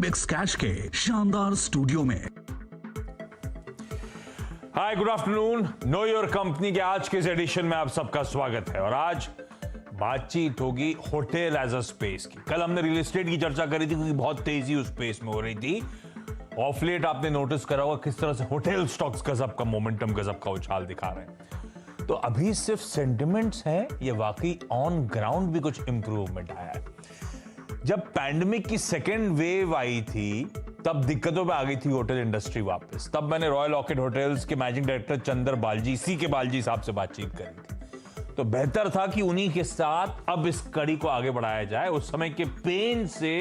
बिक्स cash के शानदार studio में। Hi, good afternoon. Know your company के आज के इस एडिशन में आप सबका स्वागत है और आज बातचीत होगी होटल एज अ स्पेस की। कल हमने रियल एस्टेट की चर्चा करी थी क्योंकि बहुत तेजी उस स्पेस में हो रही थी। ऑफ लेट आपने नोटिस करा होगा किस तरह से होटल स्टॉक्स गजब का मोमेंटम, गजब का उछाल दिखा रहे हैं। तो अभी सिर्फ सेंटिमेंट्स हैं, ये वाकई ऑन ग्राउंड भी कुछ इंप्रूवमेंट आया है। जब पैंडेमिक की सेकेंड वेव आई थी तब दिक्कतों पे आ गई थी होटल इंडस्ट्री वापस। तब मैंने रॉयल ऑर्किड होटल्स के मैनेजिंग डायरेक्टर चंदर बालजी, सी के बालजी साहब से बातचीत करी थी। तो बेहतर था कि उन्हीं के साथ अब इस कड़ी को आगे बढ़ाया जाए। उस समय के पेन से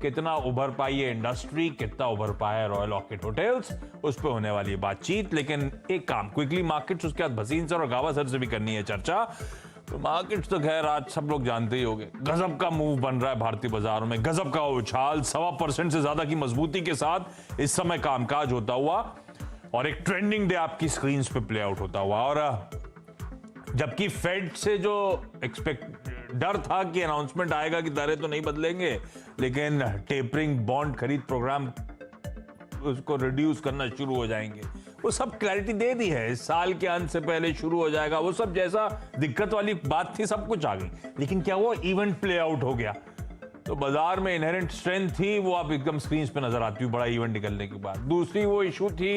कितना उभर पाई है इंडस्ट्री, कितना उभर पाया है रॉयल ऑर्किड होटल्स, उस पर होने वाली बातचीत। लेकिन एक काम, क्विकली मार्केट्स, उसके बाद भसीन सर और गावा सर से भी करनी है चर्चा। तो मार्केट्स तो खैर आज सब लोग जानते ही होंगे, गजब का मूव बन रहा है भारतीय बाजारों में, गजब का उछाल, 1.25% से ज्यादा की मजबूती के साथ इस समय कामकाज होता हुआ और एक ट्रेंडिंग डे आपकी स्क्रीन पे प्ले आउट होता हुआ। और जबकि फेड से जो डर था कि अनाउंसमेंट आएगा कि दरें तो नहीं बदलेंगे, लेकिन टेपरिंग बॉन्ड खरीद प्रोग्राम उसको रिड्यूस करना शुरू हो जाएंगे, वो सब क्लैरिटी दे दी है। इस साल के अंत से पहले शुरू हो जाएगा, वो सब जैसा दिक्कत वाली बात थी सब कुछ आ गई। लेकिन क्या वो इवेंट प्ले आउट हो गया? तो बाजार में इनहेरेंट स्ट्रेंथ थी, वो आप एकदम स्क्रीन पे नजर आती हुई बड़ा इवेंट निकलने के बाद। दूसरी वो इशू थी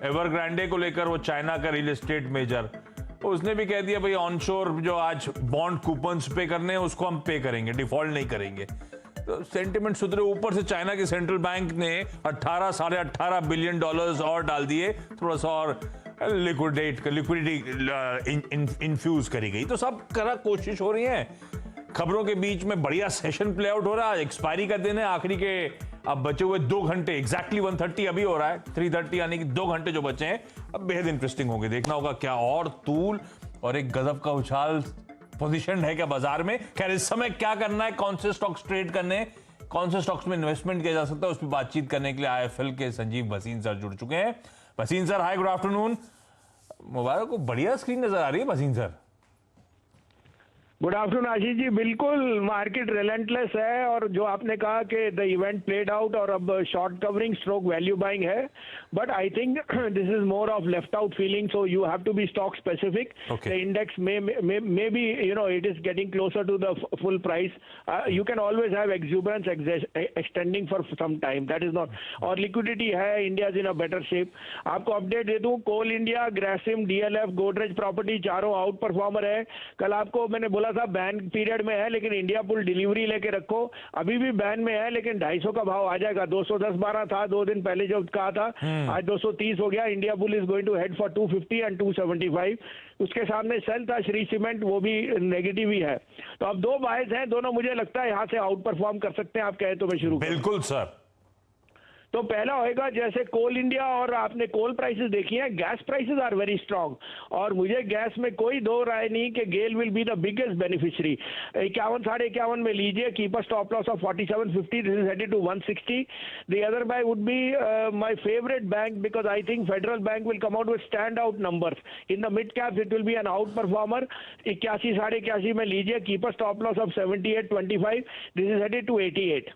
एवरग्रांडे को लेकर, वो चाइना का रियल एस्टेट मेजर, तो उसने भी कह दिया भाई ऑनशोर जो आज बॉन्ड कूपन्स पे करने हैं उसको हम पे करेंगे, डिफॉल्ट नहीं करेंगे। तो सेंटिमेंट सुधरे। ऊपर से चाइना के सेंट्रल बैंक ने 18-18.5 बिलियन डॉलर्स और डाल दिए, थोड़ा सा और लिक्विडिटी इन्फ्यूज करी गई। तो सब करा कोशिश हो रही है। खबरों के बीच में बढ़िया सेशन प्ले आउट हो रहा है। एक्सपायरी का दिन है, आखिरी के अब बचे हुए 2 घंटे, एग्जैक्टली 1:30 अभी हो रहा है, 3:30 यानी कि 2 घंटे जो बचे हैं अब बेहद इंटरेस्टिंग होंगे। देखना होगा क्या और तूल और एक गजब का उछाल पोजीशन है क्या बाजार में। खैर इस समय क्या करना है, कौन से स्टॉक्स ट्रेड करने, कौन से स्टॉक्स में इन्वेस्टमेंट किया जा सकता है, उस पर बातचीत करने के लिए आईएफएल के संजीव भसीन सर जुड़ चुके हैं। भसीन सर, हाय, गुड आफ्टरनून। मुबारक को बढ़िया स्क्रीन नजर आ रही है Bhasin sir. Good afternoon Ashish ji. बिल्कुल मार्केट रिलेंटलेस है और जो आपने कहा कि द इवेंट प्लेड आउट और अब short covering stroke value buying है, but I think this is more of left out feeling, so you have to be stock specific. The index may be it is getting closer to the full price. You can always have exuberance extending for some time, that is not. और liquidity है, India is in a better shape. आपको update दे दूं, Coal India, Grasim, DLF, Godrej property चारों out performer है। कल आपको मैंने बोला था बैन पीरियड में है, लेकिन इंडिया पुल डिलीवरी लेके रखो। अभी भी बैन में है, लेकिन 250 का भाव आ जाएगा। 210-12 था 2 दिन पहले जो कहा था, आज 230 हो गया। India pool is going to head for 250 and 275। उसके सामने सेल था श्री सीमेंट, वो भी नेगेटिव ही है। तो अब 2 बायर्स हैं, दोनों मुझे लगता है यहाँ से आउट परफॉर्म कर सकते हैं। आप कहे तो मैं शुरू करूं? बिल्कुल सर। तो पहला होएगा जैसे कोल इंडिया, और आपने कोल प्राइसेस देखी है, gas prices are very strong और मुझे गैस में कोई दो राय नहीं कि GAIL will be the biggest beneficiary. 51, 51.5 में लीजिए, keep a stop loss of 47.50, this is headed to 160। The other buy would be my favourite bank because I think Federal Bank will come out with stand out numbers in the mid caps, it will be an outperformer. 81, 81.5 में लीजिए, keep a stop loss of 78.25, this is headed to 88।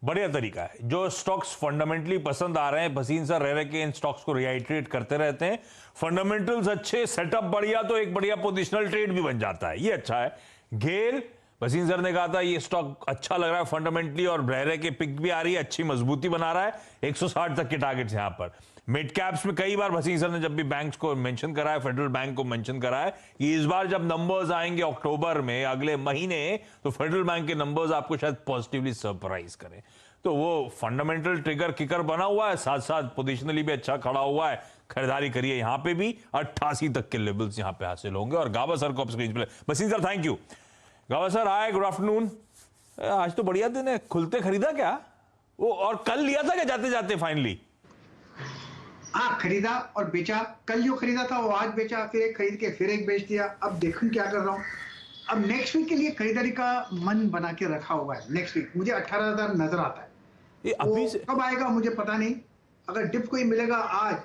बढ़िया तरीका है। जो stocks fundamentally पसंद आ रहे हैं, Bhasin sir रह रहे के इन स्टॉक्स को रिआइट्रेट करते रहते हैं। फंडामेंटल्स अच्छे, सेटअप बढ़िया, तो एक बढ़िया पोजिशनल ट्रेड भी बन जाता है, ये अच्छा है। गेल, भसीन सर ने कहा था ये स्टॉक अच्छा लग रहा है फंडामेंटली और रह के पिक भी आ रही है, अच्छी मजबूती बना रहा है। 160 तक के टारगेट्स यहां पर। मिड कैप्स में कई बार भसीन सर ने जब भी बैंक्स को मेंशन करा है, फेडरल बैंक को मेंशन करा है कि इस बार जब नंबर्स आएंगे अक्टूबर में, अगले महीने, तो फेडरल बैंक के नंबर्स आपको शायद पॉजिटिवली सरप्राइज करें। तो वो फंडामेंटल ट्रिगर किकर बना हुआ है, साथ साथ पोजिशनली भी अच्छा खड़ा हुआ है। खरीदारी करिए, यहां पे भी 88 तक के लेवल्स यहां पे हासिल होंगे। और गावा सर को अब स्क्रीन पे, भसीन सर थैंक यू। गावा सर हाय, गुड आफ्टरनून। आज तो बढ़िया दिन है, खुलते खरीदा क्या वो, और कल लिया था क्या जाते जाते फाइनली? हाँ, खरीदा और बेचा। कल जो खरीदा था वो आज बेचा, फिर एक खरीद के फिर एक बेच दिया। अब देखूं क्या कर रहा हूँ। अब नेक्स्ट वीक के लिए खरीदारी का मन बना के रखा हुआ है। नेक्स्ट वीक मुझे 18,000 नजर आता है। ये अभी से कब आएगा मुझे पता नहीं। अगर डिप कोई मिलेगा आज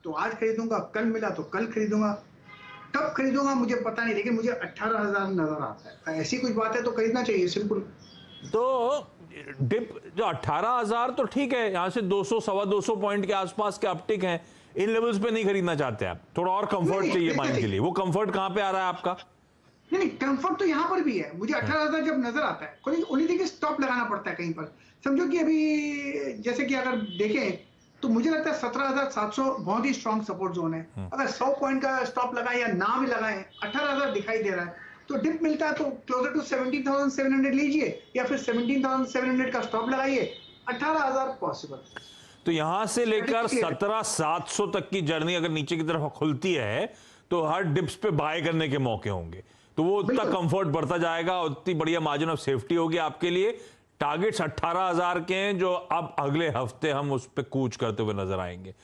तो आज खरीदूंगा, कल मिला तो कल खरीदूंगा, कब खरीदूंगा मुझे पता नहीं, लेकिन मुझे 18,000 नजर आता है। ऐसी कुछ बात है तो खरीदना चाहिए, सिंपल। तो डिप जो 18,000 तो ठीक है, यहां से 200 सवा 200 पॉइंट के आसपास के अपटिक हैं, इन लेवल्स पे नहीं खरीदना चाहते आप, थोड़ा और कंफर्ट नहीं, चाहिए माइंड के लिए। वो कंफर्ट कहां पे आ रहा है आपका? नहीं कंफर्ट तो यहाँ पर भी है। मुझे 18,000 जब नजर आता है, कोई ओनली थिंग स्टॉप लगाना पड़ता है कहीं पर। समझो कि अभी जैसे कि अगर देखें तो मुझे लगता है 17,700 बहुत ही स्ट्रॉन्ग सपोर्ट जोन है। अगर 100 पॉइंट का स्टॉप लगाए या ना भी लगाए, 18,000 दिखाई दे रहा है, तो डिप मिलता है तो क्लोजर टू 17,700 लीजिए या फिर 17,700 का स्टॉप लगाइए। 18,000 पॉसिबल। तो यहां से लेकर 17,700 तक की जर्नी अगर नीचे की तरफ खुलती है तो हर डिप्स पे बाय करने के मौके होंगे, तो वो उतना कंफर्ट बढ़ता जाएगा, उतनी बढ़िया मार्जिन ऑफ सेफ्टी होगी आपके लिए। टारगेट्स 18,000 के हैं जो अब अगले हफ्ते हम उस पर कूच करते हुए नजर आएंगे।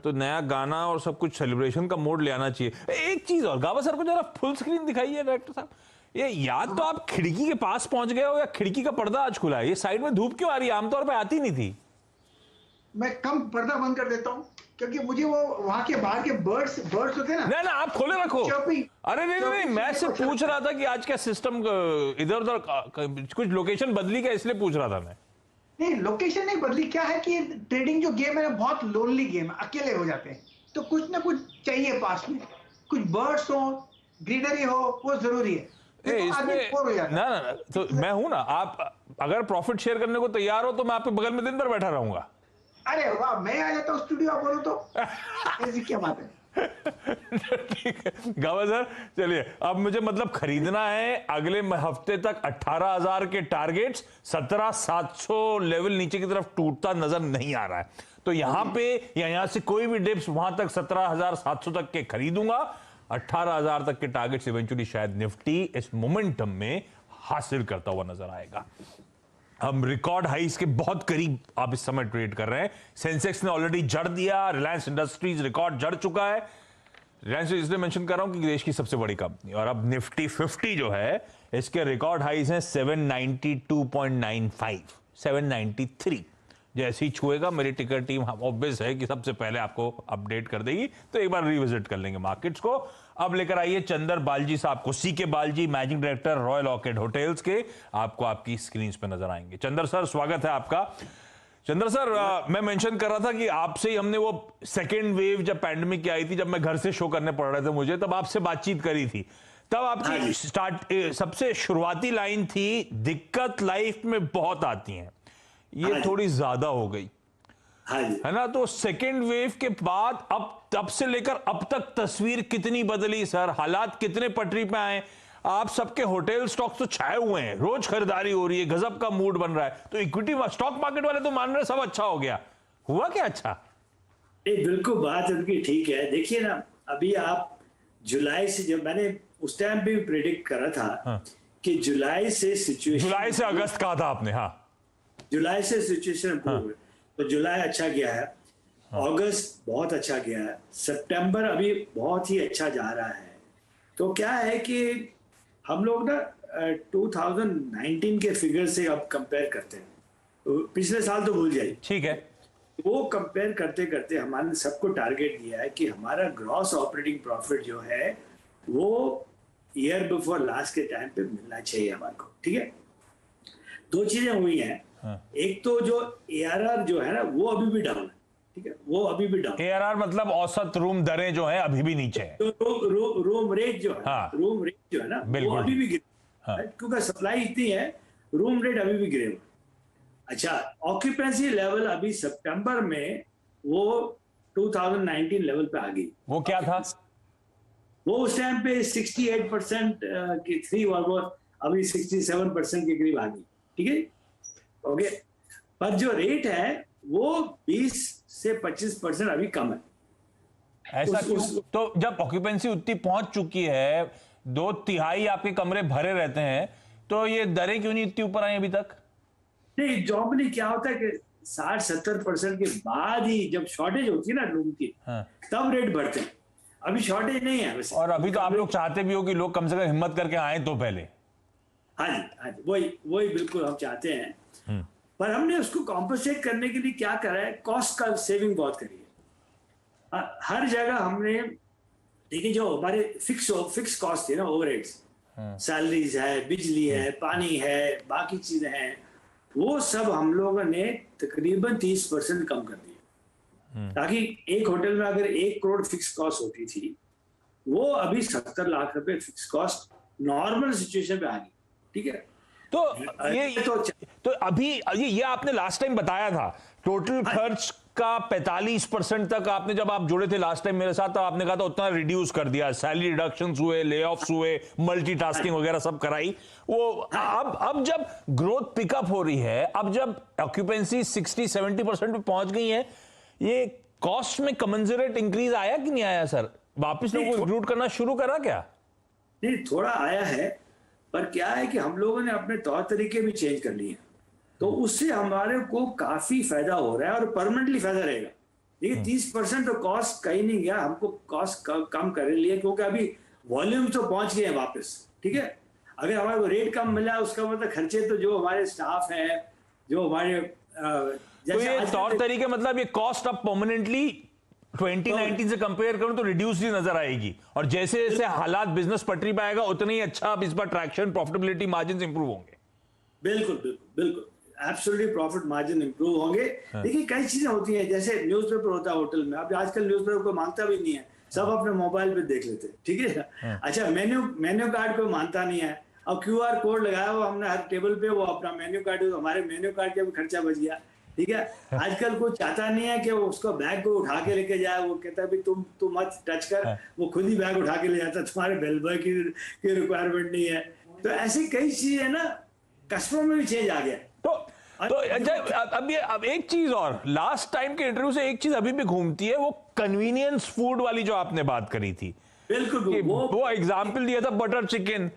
तो नया गाना और सब कुछ सेलिब्रेशन का मोड ले आना चाहिए। एक चीज और, गावा सर को जरा फुल स्क्रीन दिखाइए डायरेक्टर साहब। ये या तो आप खिड़की के पास पहुंच गए हो या खिड़की का पर्दा आज खुला है। ये साइड में धूप क्यों आ रही है? आमतौर पर आती नहीं थी। मैं कम पर्दा बंद कर देता हूं क्योंकि मुझे वो वहां के बाहर के बर्ड्स होते हैं ना। ना आप खोले रखो। अरे नहीं, मैं से पूछ रहा था कि आज क्या सिस्टम इधर उधर कुछ लोकेशन बदली क्या, इसलिए पूछ रहा था मैं। नहीं, लोकेशन नहीं बदली। क्या है कि ट्रेडिंग जो गेम है बहुत लोनली गेम है, अकेले हो जाते हैं, तो कुछ ना कुछ चाहिए पास में, कुछ बर्ड्स हो, ग्रीनरी हो, वो जरूरी है। ना तो मैं हूं ना, आप अगर प्रॉफिट शेयर करने को तैयार हो तो मैं आपके बगल में दिन भर बैठा रहूंगा। अरे वाह, मैं आ जाता हूँ स्टूडियो, आप बोलो तो। ऐसी क्या बात है? ठीक है गावा सर, चलिए अब मुझे मतलब खरीदना है अगले हफ्ते तक 18,000 के टारगेट्स, 17,700 लेवल नीचे की तरफ टूटता नजर नहीं आ रहा है, तो यहां पे या यहां से कोई भी डिप्स वहां तक 17,700 तक के खरीदूंगा। 18,000 तक के टारगेट्स इवेंचुअली शायद निफ्टी इस मोमेंटम में हासिल करता हुआ नजर आएगा। हम रिकॉर्ड हाइस के बहुत करीब आप इस समय ट्रेड कर रहे हैं। सेंसेक्स ने ऑलरेडी जड़ दिया, रिलायंस इंडस्ट्रीज रिकॉर्ड जड़ चुका है। रिलायंस इसलिए मेंशन कर रहा हूं कि देश की सबसे बड़ी कंपनी, और अब निफ्टी 50 जो है इसके रिकॉर्ड हाइस हैं 792.95, 793। जैसे ही छुएगा मेरी टिकर टीम ऑब्वियस है कि सबसे पहले आपको अपडेट कर देगी, तो एक बार रिविजिट कर लेंगे मार्केट्स को। अब लेकर आइए चंदर बालजी साहब को, CK Balaji managing director Royal Orchid hotels के, आपको आपकी स्क्रीन पे नजर आएंगे। चंदर सर स्वागत है आपका। चंदर सर, मैं मेंशन कर रहा था कि आपसे ही हमने वो सेकेंड वेव जब पैंडेमिक की आई थी, जब मैं घर से शो करने पड़ रहे थे मुझे, तब आपसे बातचीत करी थी। तब आपकी सबसे शुरुआती लाइन थी, दिक्कत लाइफ में बहुत आती हैं, ये थोड़ी ज्यादा हो गई है ना। तो सेकेंड वेव के बाद अब तब से लेकर अब तक तस्वीर कितनी बदली सर? हालात कितने पटरी पे आए? आप सबके होटल स्टॉक्स तो छाए हुए हैं, रोज खरीदारी हो रही है, गजब का मूड बन रहा है, तो इक्विटी स्टॉक मार्केट वाले तो मान रहे सब अच्छा हो गया, हुआ क्या अच्छा? बिल्कुल बात उनकी ठीक है। देखिए ना, अभी आप जुलाई से, जब मैंने उस टाइम भी प्रेडिक्ट करा था कि जुलाई से सिचुएशन, जुलाई से अगस्त कहा था आपने, हाँ जुलाई से सिचुएशन इंप्रूव हुई, तो जुलाई अच्छा गया है, अगस्त बहुत अच्छा गया है, सितंबर अभी बहुत ही अच्छा जा रहा है। तो क्या है कि हम लोग ना 2019 के फिगर से अब कंपेयर करते हैं, तो पिछले साल तो भूल जाइए, ठीक है। वो कंपेयर करते करते हमारे सबको टारगेट दिया है कि हमारा ग्रॉस ऑपरेटिंग प्रॉफिट जो है वो ईयर बिफोर लास्ट के टाइम पे मिलना चाहिए हमारे को, ठीक है। दो चीजें हुई हैं, एक तो जो ARR जो है ना वो अभी भी डाउन है, ठीक है, वो अभी भी डाउन। ARR मतलब औसत रूम दरें जो है अभी भी नीचे है, तो रूम रेट जो है, रूम रेट जो है ना वो अभी भी गिरे, क्योंकि सप्लाई इतनी है, रूम रेट अभी भी गिरे हुए। अच्छा, ऑक्यूपेंसी लेवल अभी सितंबर में वो 2019 लेवल पे आ गई। वो क्या था? वो उस टाइम पे 68% की थी और वो अभी 67% के करीब आ गई, ठीक है, ओके। पर जो रेट है वो 20 से 25% अभी कम है। ऐसा क्यों? तो जब ऑक्यूपेंसी उतनी पहुंच चुकी है, 2/3 आपके कमरे भरे रहते हैं, तो ये दरें क्यों नहीं इतनी ऊपर आई अभी तक? नहीं, नॉर्मली क्या होता है कि 60-70% के बाद ही जब शॉर्टेज होती है ना रूम की, तब रेट बढ़ते हैं। अभी शॉर्टेज नहीं है वैसे, और अभी तो आप लोग चाहते भी हो कि लोग कम से कम हिम्मत करके आए तो पहले। हाँ जी, वही बिल्कुल हम चाहते हैं। पर हमने उसको कॉम्पनसेट करने के लिए क्या करा है, कॉस्ट का सेविंग बहुत करी है। हर जगह हमने देखिए, जो हमारे फिक्स कॉस्ट है ना, ओवरहेड्स, सैलरीज है, बिजली है, पानी है, बाकी चीजें हैं, वो सब हम लोगों ने तकरीबन 30% कम कर दिया, ताकि एक होटल में अगर 1 करोड़ फिक्स कॉस्ट होती थी, वो अभी 70 लाख रुपए फिक्स कॉस्ट नॉर्मल सिचुएशन पे आ गई। ठीक है, तो ये अभी ये आपने लास्ट टाइम बताया था टोटल खर्च का 45% तक आपने, जब आप जुड़े थे लास्ट टाइम मेरे साथ, तो आपने कहा था उतना रिड्यूस कर दिया, सैलरी रिडक्शंस हुए, ले ऑफ्स हुए, मल्टीटास्किंग वगैरह सब कराई वो। अब जब ग्रोथ पिकअप हो रही है, अब जब ऑक्यूपेंसी 60-70% पे पहुंच गई है, ये कॉस्ट में कमेंसरेट इंक्रीज आया कि नहीं आया सर? वापस लोगों को रिक्रूट करना शुरू करा क्या? नहीं, थोड़ा आया है, पर क्या है कि हम लोगों ने अपने तौर तरीके भी चेंज कर लिए, तो उससे हमारे को काफी फायदा हो रहा है और परमानेंटली फायदा रहेगा। देखिए 30% तो कॉस्ट कहीं नहीं गया, हमको कॉस्ट कम कर लिए, क्योंकि अभी वॉल्यूम तो पहुंच गए हैं वापस। ठीक है, अगर हमारे को रेट कम मिला, उसका मतलब खर्चे तो जो हमारे स्टाफ है, जो हमारे तो ये तौर तरीके, मतलब ये कॉस्ट अब परमानेंटली 2019 से कंपेयर करूं तो रिड्यूस ही नजर आएगी, और जैसे जैसे हालात बिजनेस पटरी पे आएगा उतना ही अच्छा इस बार ट्रैक्शन, प्रॉफिटेबिलिटी मार्जिन इंप्रूव होंगे। बिल्कुल बिल्कुल बिल्कुल, एब्सोल्युटली प्रॉफिट मार्जिन इंप्रूव होंगे। देखिए कई चीजें होती हैं, जैसे न्यूज़पेपर होता है होटल में, अब आजकल न्यूज़पेपर को मांगता भी नहीं है, सब अपने मोबाइल पे देख लेते हैं। ठीक है, अच्छा मेन्यू कार्ड को मानता नहीं है, अब QR कोड लगाया हुआ हमने हर टेबल पे, वो अपना मेन्यू कार्ड, हमारे मेन्यू कार्ड का भी खर्चा बच गया। ठीक है, आजकल कोई चाहता नहीं है कि वो उसको बैग को उठा के लेके जाए, वो कहता है तुम मत टच कर, वो खुद ही बैग उठा के ले जाता है, तुम्हारे बेल बॉय की रिक्वायरमेंट नहीं है। तो ऐसी कई चीजें ना, कस्टमर में भी चेंज आ गया। अब एक चीज और, लास्ट टाइम के इंटरव्यू से एक चीज अभी भी घूमती है, वो कन्वीनियंस फूड वाली जो आपने बात करी थी। बिल्कुल, वो एग्जाम्पल दिया था बटर चिकन।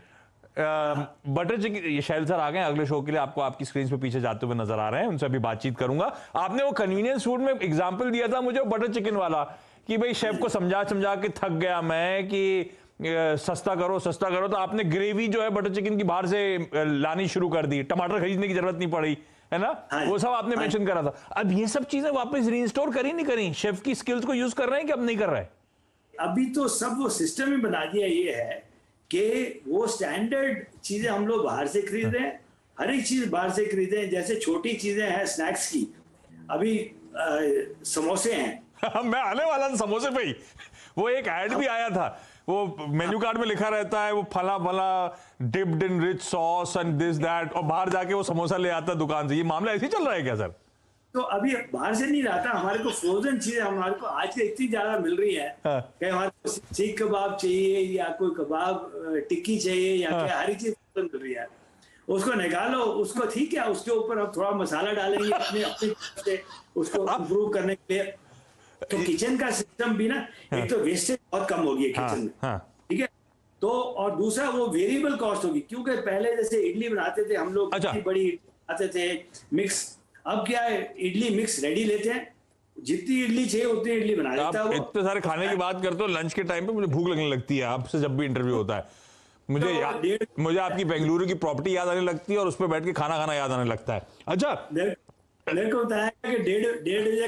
बटर चिकन, ये शैल सर आ गए अगले शो के लिए, आपको आपकी स्क्रीन पे पीछे जाते हुए नजर आ रहे हैं, उनसे अभी बातचीत करूंगा। आपने वो कन्वीनियंस फूड में एग्जाम्पल दिया था मुझे बटर चिकन वाला, कि भाई शेफ को समझा समझा के थक गया मैं कि सस्ता करो सस्ता करो, तो आपने ग्रेवी जो है बटर चिकन की बाहर से लानी शुरू कर दी, टमाटर खरीदने की जरूरत नहीं पड़ी, है ना? वो सब आपने मेंशन करा था। अब ये सब चीजें वापस रीइंस्टोर करी नहीं करी? शेफ की स्किल्स को यूज कर रहे हैं कि अब नहीं कर रहे? अभी तो सब वो सिस्टम ही बना दिया ये है कि वो स्टैंडर्ड चीजें हम लोग बाहर से खरीद रहे हैं, हर एक चीज बाहर से खरीदे हैं। जैसे छोटी चीजें हैं स्नैक्स की, अभी समोसे हैं मैं आने वाला था समोसे पे ही, वो एक ऐड भी आया था, वो मेन्यू कार्ड में लिखा रहता है वो फला फला dipped in rich sauce and this that, और बाहर जाके वो समोसा ले आता है दुकान से। ये मामला ऐसे ही चल रहा है क्या सर? तो अभी बाहर से नहीं रहता, हमारे को फ्रोजन चीजें हमारे को आज के इतनी ज्यादा मिल रही है कि हमारे को सीख कबाब चाहिए या कोई कबाब टिक्की चाहिए या क्या, हर चीज फ्रोजन मिल रही है। उसको निकालो, उसको ठीक है, उसके ऊपर अब थोड़ा मसाला डालेंगे अपने से उसको इम्प्रूव करने के लिए। तो किचन का सिस्टम भी ना, एक तो वेस्टेज बहुत कम होगी किचन में, ठीक है, तो और दूसरा वो वेरिएबल कॉस्ट होगी, क्योंकि पहले जैसे इडली बनाते थे हम लोग, अच्छा, बड़ी आते थे मिक्स, अब क्या है इडली मिक्स रेडी लेते हैं, जितनी इडली चाहिए उतनी इडली बना देता है। इतने सारे खाने की बात करते हो, लंच के टाइम पे मुझे भूख लगने लगती है आपसे जब भी इंटरव्यू होता है। मुझे आपकी बेंगलुरु की प्रॉपर्टी याद आने लगती है और उस पर बैठ के खाना खाना याद आने लगता है। अच्छा, मेरे को बताया कि 1:30 बजे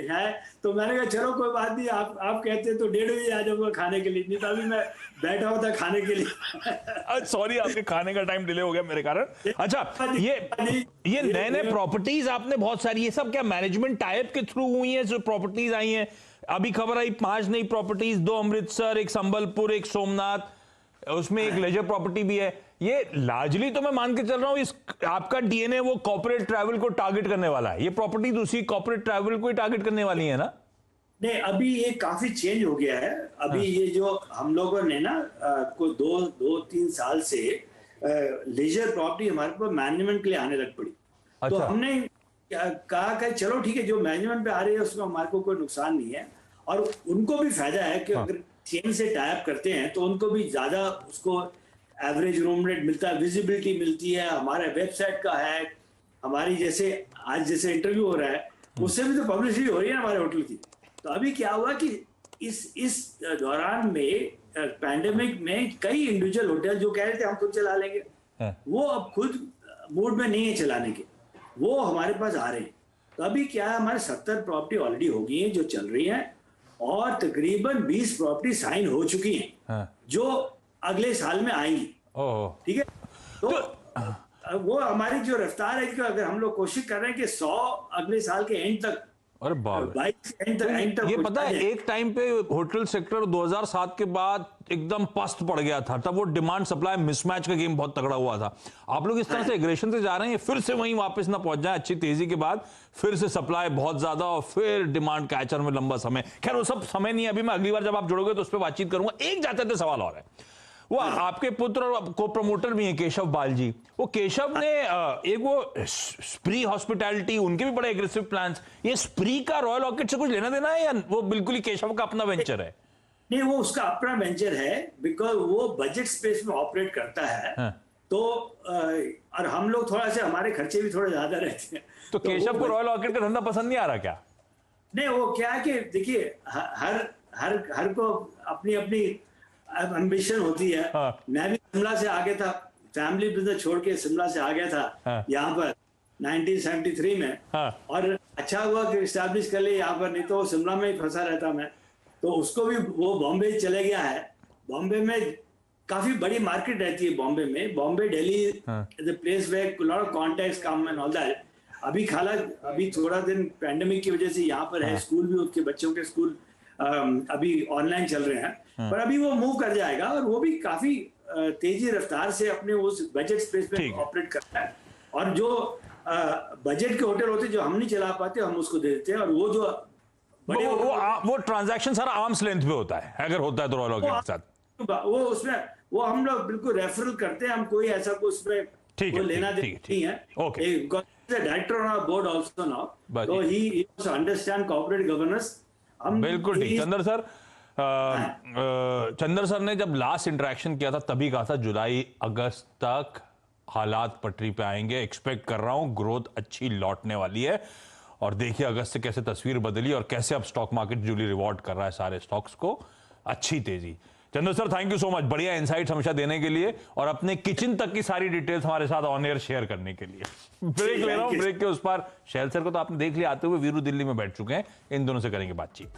है, तो मैंने कहा चलो कोई बात नहीं, आप कहते हैं तो 1:30 बजे आ जाऊंगा खाने के लिए, नहीं तो अभी मैं बैठा हुआ था खाने के लिए। सॉरी, आपके खाने का टाइम डिले हो गया मेरे कारण। अच्छा, ये नए नए प्रॉपर्टीज आपने बहुत सारी, ये सब क्या मैनेजमेंट टाइप के थ्रू हुई है जो प्रॉपर्टीज आई हैं? अभी खबर आई 5 नई प्रॉपर्टीज, 2 अमृतसर, एक संबलपुर, एक सोमनाथ, उसमें एक लेजर प्रॉपर्टी भी है। ये लार्जली तो मैं मान के चल रहा हूं इस आपका डीएनए वो कॉर्पोरेट ट्रैवल को टारगेट करने वाला है, ये प्रॉपर्टी दूसरी कॉर्पोरेट ट्रैवल को ही टारगेट करने वाली है ना? नहीं, अभी ये काफी चेंज हो गया है। अभी ये जो हम लोगों ने ना को 2-3 साल से लेजर प्रॉपर्टी हमारे पास मैनेजमेंट के लिए आने लग पड़ी। अच्छा। तो हमने कहा कि चलो ठीक है, जो मैनेजमेंट पे आ रही है उसमें हमारे को कोई नुकसान नहीं है, और उनको भी फायदा है कि अगर चेन से टाइप करते हैं तो उनको भी ज्यादा उसको एवरेज रूम रेट मिलता है, विजिबिलिटी मिलती है, हमारा वेबसाइट का है, हमारी जैसे आज जैसे इंटरव्यू हो रहा है उससे भी तो पब्लिसिटी हो रही है हमारे होटल की। तो अभी क्या हुआ कि इस दौरान में पैंडेमिक में कई इंडिविजुअल होटल जो कह रहे थे हम खुद चला लेंगे, वो अब खुद मूड में नहीं है चलाने के, वो हमारे पास आ रहे हैं। तो अभी क्या है, हमारे 70 प्रॉपर्टी ऑलरेडी हो गई हैं जो चल रही हैं, और तकरीबन 20 प्रॉपर्टी साइन हो चुकी हैं जो अगले साल में आएंगी। ठीक है, तो वो हमारी जो रफ्तार है कि अगर हम लोग कोशिश कर रहे हैं कि 100 अगले साल के एंड तक, अरे बाप रे। 22 एंड तक ये पता है पहुंचा एक टाइम पे होटल सेक्टर 2007 के बाद एकदम पस्त पड़ गया था, तब वो डिमांड सप्लाई मिसमैच का गेम बहुत तगड़ा हुआ था। आप लोग इस तरह से एग्रेशन से जा रहे हैं फिर से वहीं वापस ना पहुंच जाए, अच्छी तेजी के बाद फिर से सप्लाई बहुत ज्यादा और फिर डिमांड कैचर में लंबा समय। खैर वो सब समय नहीं है, अभी मैं अगली बार जब आप जुड़ोगे तो उस पर बातचीत करूंगा। एक जाते थे सवाल और है, वो आपके पुत्र और को प्रमोटर भी हैं केशव बाल जी। वो केशव ने एक वो स्प्री हॉस्पिटैलिटी, उनके भी बड़े एग्रेसिव प्लान्स। ये स्प्री का रॉयल ऑर्किड से कुछ लेना देना है या वो बिल्कुल ही केशव का अपना वेंचर है? नहीं, वो उसका अपना वेंचर है, बिकॉज वो बजट स्पेस में ऑपरेट करता है। हाँ। तो और हम लोग थोड़ा से, हमारे खर्चे भी थोड़े ज्यादा रहते हैं। तो केशव को रॉयल ऑर्किड का धंधा पसंद नहीं आ रहा क्या? नहीं, वो क्या है कि देखिए, हर को अपनी अपनी एम्बिशन होती है। हाँ। मैं भी शिमला से आ गया था, फैमिली बिजनेस छोड़ के शिमला से आ गया था। हाँ। यहाँ पर 1973 में। हाँ। और अच्छा हुआ कि इस्टेब्लिश कर लिया यहाँ पर, नहीं तो शिमला में ही फंसा रहता मैं। तो उसको भी वो बॉम्बे चले गया है। बॉम्बे में काफी बड़ी मार्केट रहती है बॉम्बे में। Bombay, Delhi the place where lot of contacts come and all that. अभी थोड़ा दिन पैंडेमिक की वजह से यहाँ पर है, स्कूल भी उसके बच्चों के स्कूल अभी ऑनलाइन चल रहे हैं। पर अभी वो मूव कर जाएगा और वो भी काफी तेजी रफ्तार से अपने उस बजट स्पेस में ऑपरेट करता है। और जो बजट के होटल होते हैं जो हम नहीं चला पाते, हम उसको दे देते हैं। और वो जो बड़े वो ट्रांजैक्शन सारा आर्म्स लेंथ पे होता है, अगर होता है तो रॉयल ऑर्किड के साथ वो उसमें वो हम लोग बिल्कुल रेफरल करते हैं। हम कोई ऐसा कुछ उसमें लेना देना नहीं है। Okay, director on our board also now, तो he also understand corporate governance. बिल्कुल ठीक। चंदर सर ने जब लास्ट इंटरेक्शन किया था तभी कहा था जुलाई अगस्त तक हालात पटरी पे आएंगे। एक्सपेक्ट कर रहा हूं ग्रोथ अच्छी लौटने वाली है। और देखिए अगस्त से कैसे तस्वीर बदली और कैसे अब स्टॉक मार्केट जूली रिवॉर्ड कर रहा है सारे स्टॉक्स को, अच्छी तेजी। Chandar sir thank you so much, बढ़िया इनसाइट्स हमेशा देने के लिए और अपने किचन तक की सारी डिटेल्स हमारे साथ ऑन एयर शेयर करने के लिए। ब्रेक ले रहा हूं, ब्रेक के उस पार शैल सर को तो आपने देख लिया आते हुए, वीरू दिल्ली में बैठ चुके हैं, इन दोनों से करेंगे बातचीत।